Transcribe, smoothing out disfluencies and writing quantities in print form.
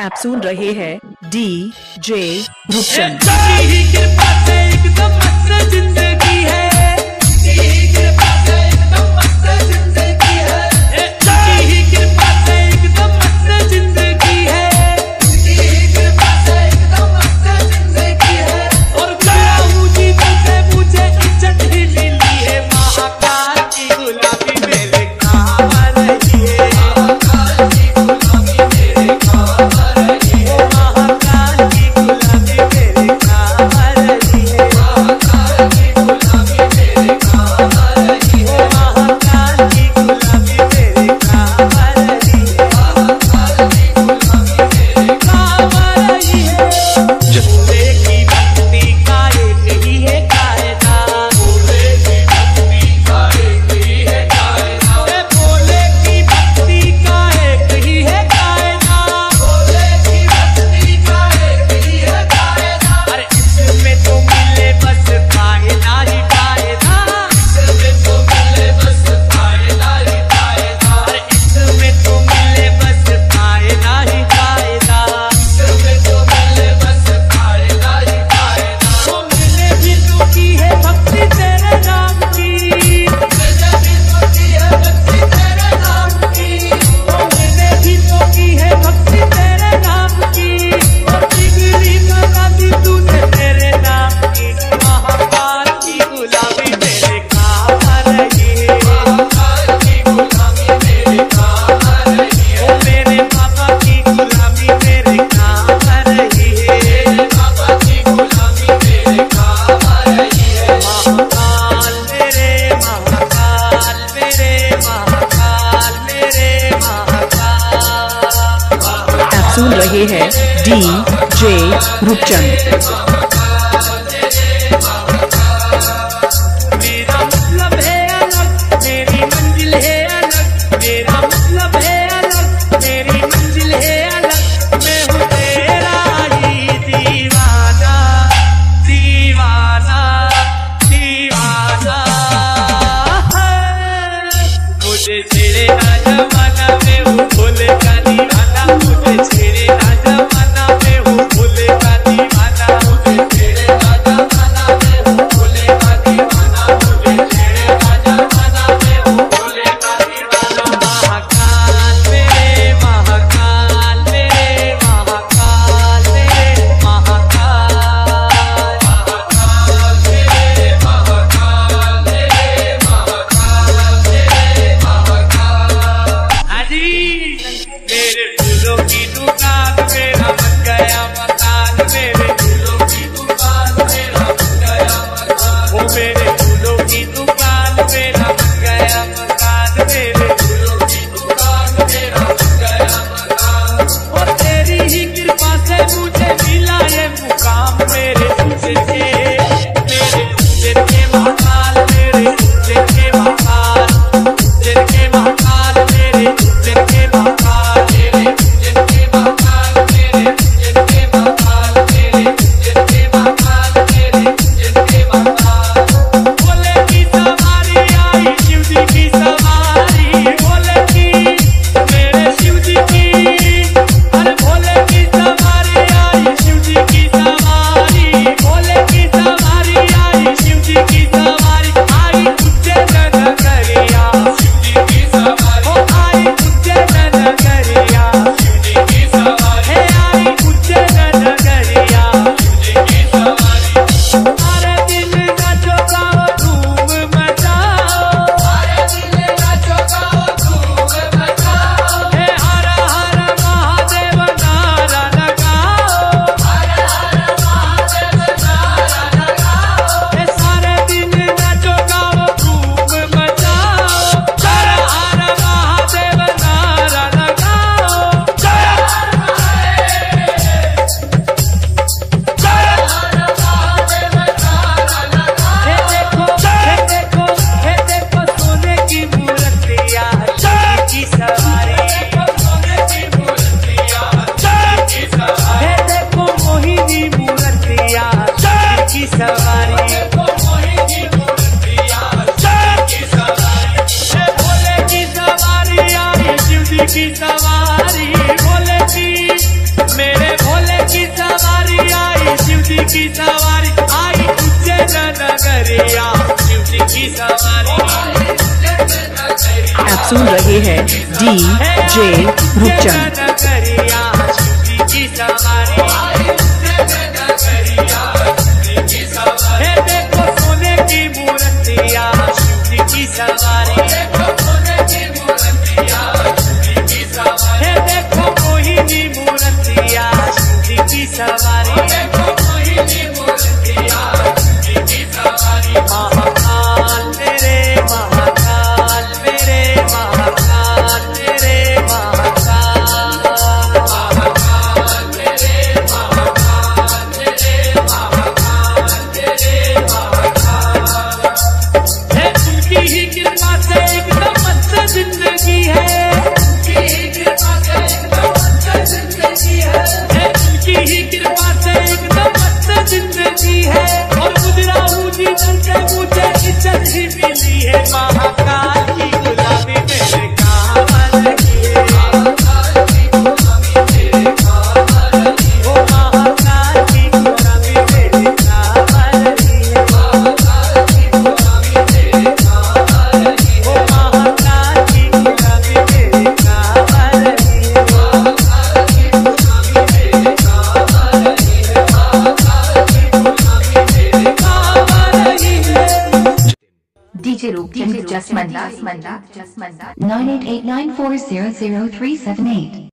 आप सुन रहे हैं DJ रूपचंद। सुन रहे हैं DJ रूपचंद। छेड़े ना जमाना में हूँ भोले का दीवाना। सुन रहे हैं DJ रूपचंद। देखो सोने की मूर्तिया शिव की सवारी, देखो मोहिनी मूर्तिया शिव की सवारी, महाकाल मेरे महाकाल मेरे महाकाल मेरे महाकाल, उनकी ही कृपा से एकदम मस्त जिंदगी है, उनकी ही कृपा से एकदम मस्त जिंदगी है, और गुजराऊ जीवन से मुझे इज्जत ही मिली है। महाकाल की गुलाबी मेरे कांवर की है, ओ महाकाल की गुलाबी मेरे कांवर की है, ओ महाकाल की गुलाबी मेरे कांवर की है, ओ महाकाल की गुलाबी मेरे कांवर की है, ओ महाकाल की गुलाबी मेरे कांवर की है। DJ Roopchand, just Manda, 9889400378.